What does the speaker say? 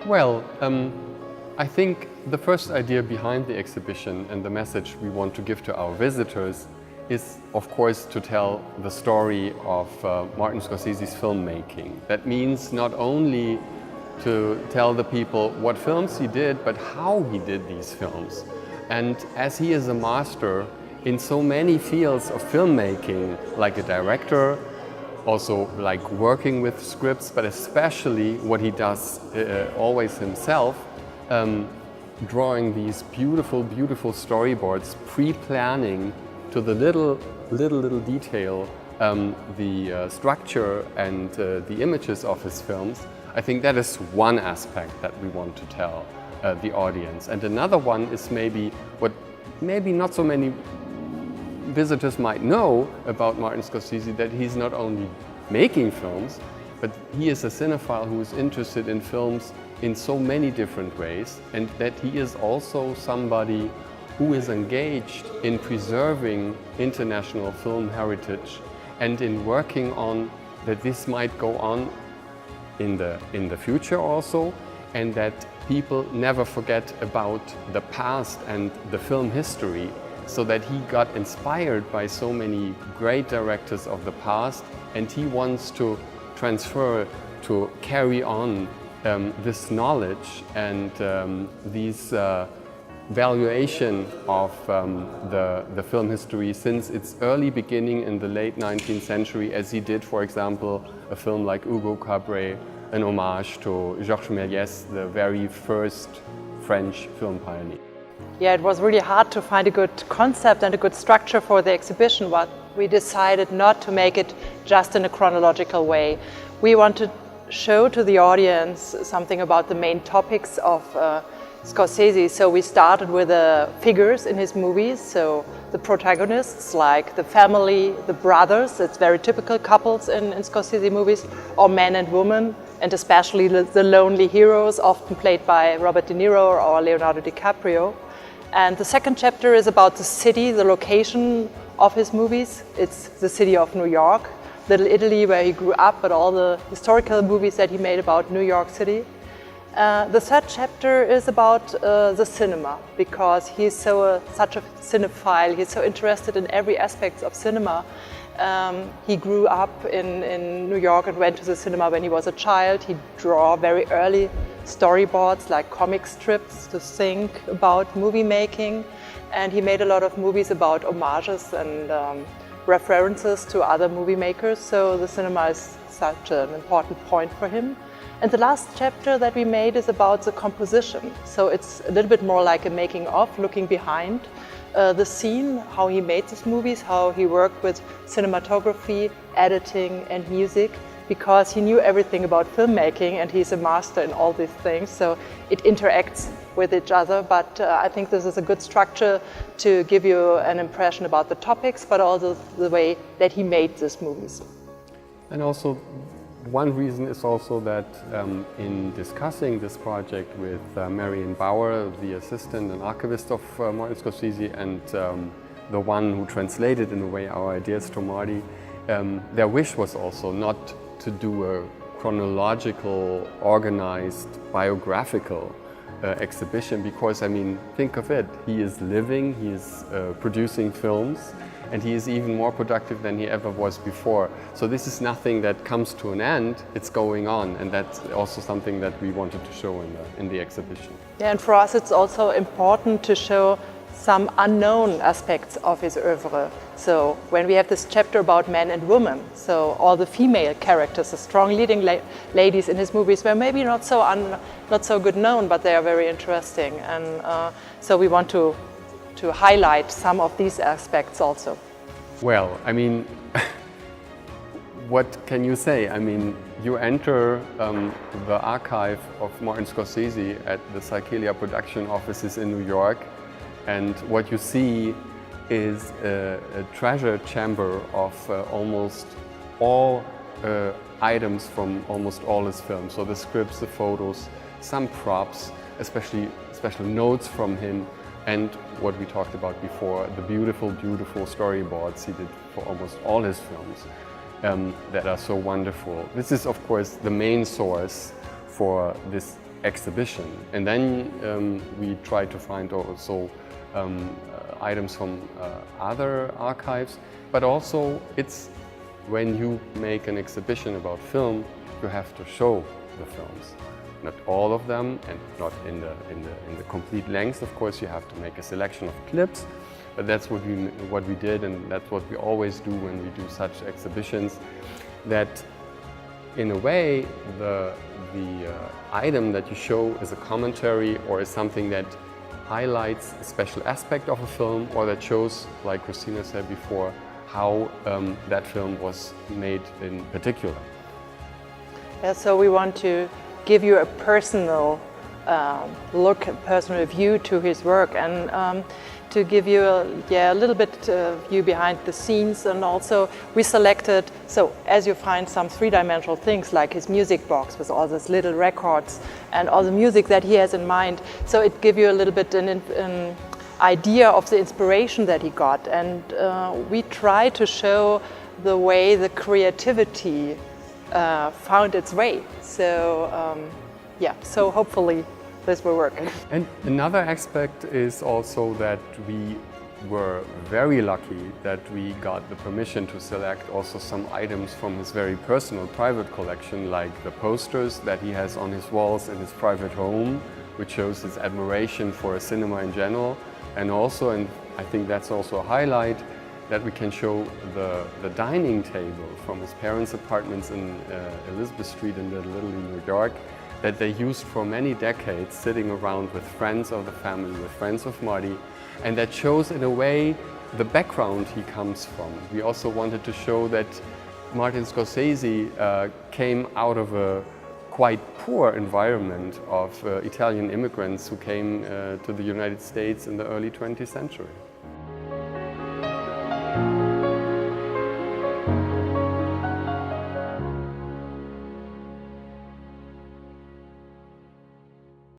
Well, I think the first idea behind the exhibition and the message we want to give to our visitors is, of course, to tell the story of Martin Scorsese's filmmaking. That means not only to tell the people what films he did, but how he did these films. And as he is a master in so many fields of filmmaking, like a director, also like working with scripts, but especially what he does always himself, drawing these beautiful, beautiful storyboards, pre-planning to the little detail the structure and the images of his films. I think that is one aspect that we want to tell the audience. And another one is maybe what maybe not so many visitors might know about Martin Scorsese, that he's not only making films, but he is a cinephile who is interested in films in so many different ways, and that he is also somebody who is engaged in preserving international film heritage and in working on that this might go on in the future also, and that people never forget about the past and the film history, so that he got inspired by so many great directors of the past, and he wants to transfer, to carry on this knowledge and these valuation of the film history since its early beginning in the late 19th century, as he did, for example, a film like Hugo Cabret, an homage to Georges Méliès, the very first French film pioneer. Yeah, it was really hard to find a good concept and a good structure for the exhibition, but we decided not to make it just in a chronological way. We want to show to the audience something about the main topics of Scorsese. So we started with the figures in his movies, so the protagonists like the family, the brothers, it's very typical couples in Scorsese movies, or men and women, and especially the lonely heroes, often played by Robert De Niro or Leonardo DiCaprio. And the second chapter is about the city, the location of his movies. It's the city of New York, Little Italy, where he grew up, but all the historical movies that he made about New York City. The third chapter is about the cinema, because he's such a cinephile. He's so interested in every aspect of cinema. He grew up in New York and went to the cinema when he was a child. He drew very early storyboards, like comic strips, to think about movie making. And he made a lot of movies about homages and references to other movie makers. So the cinema is such an important point for him. And the last chapter that we made is about the composition. So it's a little bit more like a making of, looking behind the scene, how he made these movies, how he worked with cinematography, editing and music, because he knew everything about filmmaking and he's a master in all these things. So it interacts with each other, but I think this is a good structure to give you an impression about the topics, but also the way that he made these movies. And also, one reason is also that in discussing this project with Marion Bauer, the assistant and archivist of Martin Scorsese, and the one who translated in a way our ideas to Marty, their wish was also not to do a chronological, organized, biographical exhibition, because, I mean, think of it, he is living, he is producing films, and he is even more productive than he ever was before. So this is nothing that comes to an end, it's going on, and that's also something that we wanted to show in the exhibition. Yeah, and for us it's also important to show some unknown aspects of his oeuvre. So when we have this chapter about men and women, so all the female characters, the strong leading ladies in his movies were maybe not so good known, but they are very interesting. And so we want to highlight some of these aspects also. Well, I mean, what can you say? I mean, you enter the archive of Martin Scorsese at the Psychelia production offices in New York, and what you see is a treasure chamber of almost all items from almost all his films. So the scripts, the photos, some props, especially special notes from him, and what we talked about before, the beautiful, beautiful storyboards he did for almost all his films that are so wonderful. This is, of course, the main source for this exhibition. And then we try to find also items from other archives, but also it's when you make an exhibition about film, you have to show the films. Not all of them, and not in the complete length, of course. You have to make a selection of clips, but that's what we did, and that's what we always do when we do such exhibitions. That, in a way, the item that you show is a commentary or is something that highlights a special aspect of a film, or that shows, like Christina said before, how that film was made in particular. Yeah, so we want to give you a personal look, a personal view to his work, and to give you a little bit view behind the scenes. And also we selected, so as you find some three-dimensional things like his music box with all these little records and all the music that he has in mind, so it gives you a little bit an idea of the inspiration that he got. And we try to show the way the creativity found its way. So so hopefully this will work. And another aspect is also that we were very lucky that we got the permission to select also some items from his very personal private collection, like the posters that he has on his walls in his private home, which shows his admiration for cinema in general. And also, and I think that's also a highlight, that we can show the dining table from his parents' apartments in Elizabeth Street in Little Italy, New York, that they used for many decades, sitting around with friends of the family, with friends of Marty, and that shows in a way the background he comes from. We also wanted to show that Martin Scorsese came out of a quite poor environment of Italian immigrants who came to the United States in the early 20th century.